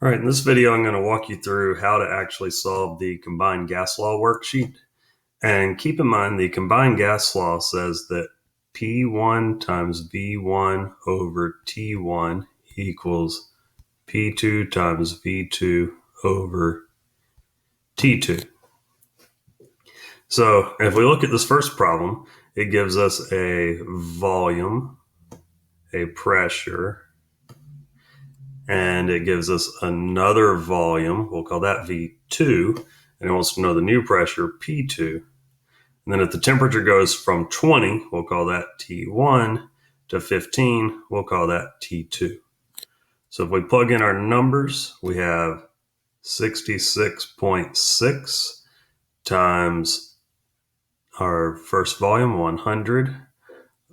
All right, in this video, I'm going to walk you through how to actually solve the combined gas law worksheet. And keep in mind, the combined gas law says that P1 times V1 over T1 equals P2 times V2 over T2. So if we look at this first problem, it gives us a volume, a pressure, and it gives us another volume. We'll call that V2, and it wants to know the new pressure, P2. And then if the temperature goes from 20, we'll call that T1, to 15, we'll call that T2. So if we plug in our numbers, we have 66.6 times our first volume, 100,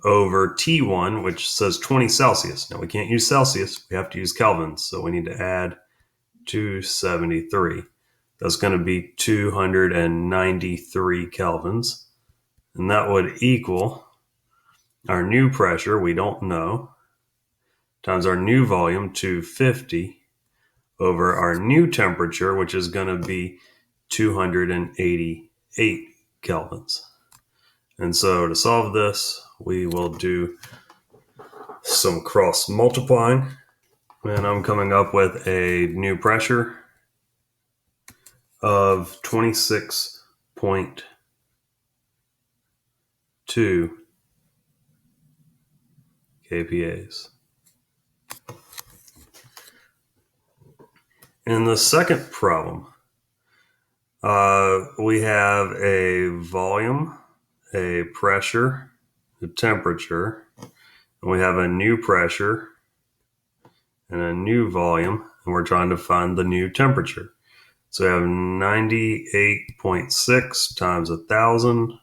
over T1, which says 20 Celsius. Now we can't use Celsius, we have to use Kelvins. So we need to add 273. That's going to be 293 kelvins. And that would equal our new pressure, we don't know, times our new volume, 250, over our new temperature, which is going to be 288 kelvins. And so to solve this, we will do some cross multiplying. And I'm coming up with a new pressure of 26.2 kPAs. In the second problem, we have a volume, a pressure, a temperature, and we have a new pressure and a new volume, and we're trying to find the new temperature. So we have 98.6 times 1,000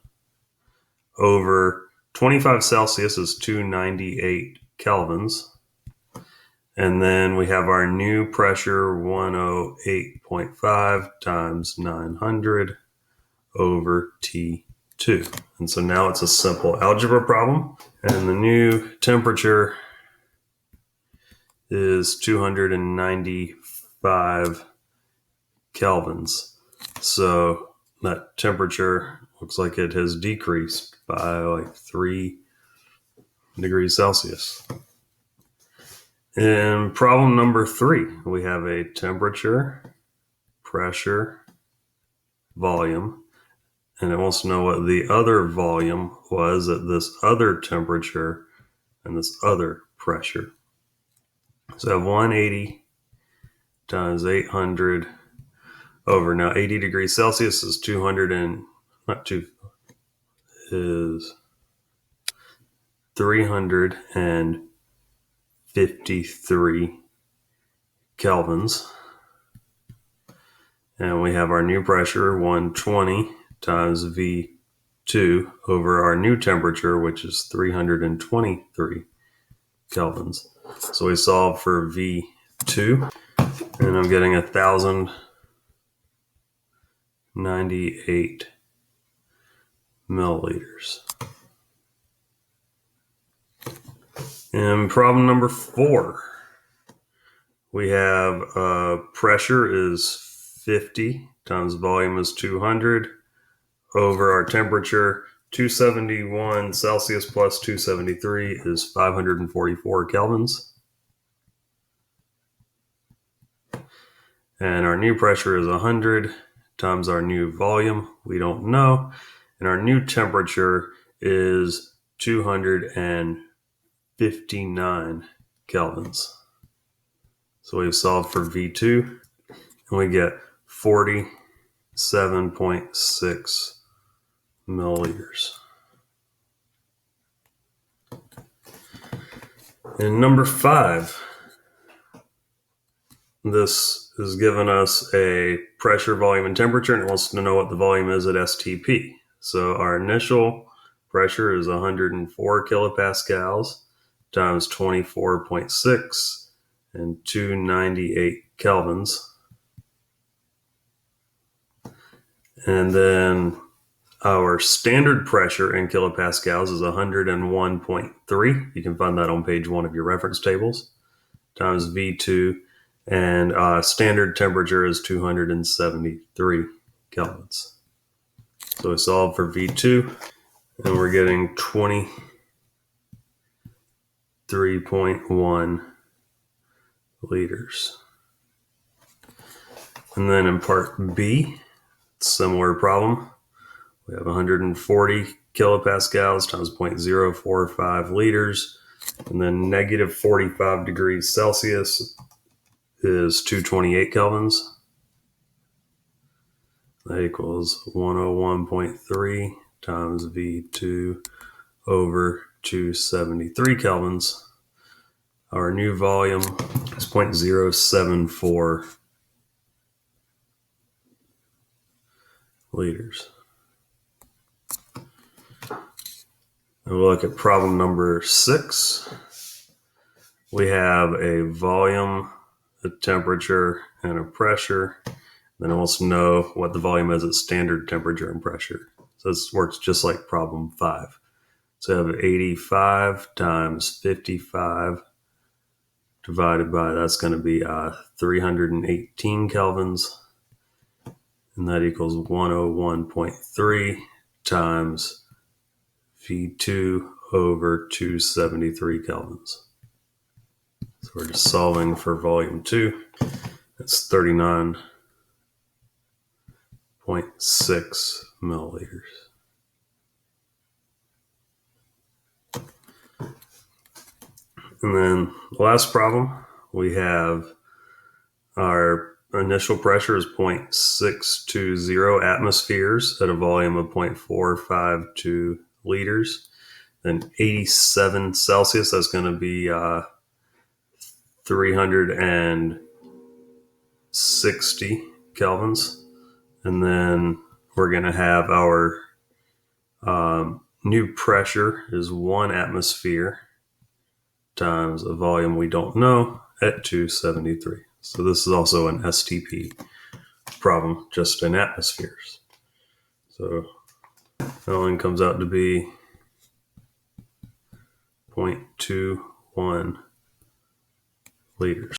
over 25 Celsius is 298 kelvins. And then we have our new pressure, 108.5 times 900 over T2. And so now it's a simple algebra problem. And the new temperature is 295 kelvins. So that temperature looks like it has decreased by like 3 degrees Celsius. In problem number 3, we have a temperature, pressure, volume, and it wants to know what the other volume was at this other temperature and this other pressure. So I have 180 times 800 over, now 80 degrees Celsius is 353 kelvins. And we have our new pressure, 120 times V2 over our new temperature, which is 323 kelvins. So we solve for V2, and I'm getting 1,098 milliliters. In problem number 4, we have pressure is 50 times volume is 200 over our temperature, 271 Celsius plus 273 is 544 kelvins. And our new pressure is 100 times our new volume, we don't know. And our new temperature is 259 kelvins. So we've solved for V2, and we get 47.6 milliliters. And number 5, this is giving us a pressure, volume, and temperature, and it wants to know what the volume is at STP. So our initial pressure is 104 kilopascals times 24.6 and 298 kelvins. And then our standard pressure in kilopascals is 101.3. You can find that on page 1 of your reference tables, times V2 And standard temperature is 273 kelvins. So we solve for V2, and we're getting 23.1 liters. And then in part B, similar problem. We have 140 kilopascals times 0.045 liters. And then negative 45 degrees Celsius is 228 kelvins. That equals 101.3 times V2 over 273 kelvins. Our new volume is 0.074 liters. And we'll look at problem number 6. We have a volume, a temperature, and a pressure. Then it wants to know what the volume is at standard temperature and pressure. So this works just like problem 5. So I have 85 times 55 divided by, that's going to be 318 kelvins. And that equals 101.3 times V2 over 273 kelvins. So we're just solving for volume 2. That's 39.6 milliliters. And then the last problem, we have our initial pressure is 0.620 atmospheres at a volume of 0.452 liters. Then 87 Celsius, that's going to be 360 kelvins. And then we're going to have our new pressure is 1 atmosphere times a volume we don't know at 273. So this is also an STP problem, just in atmospheres. So that one comes out to be 0.21 liters.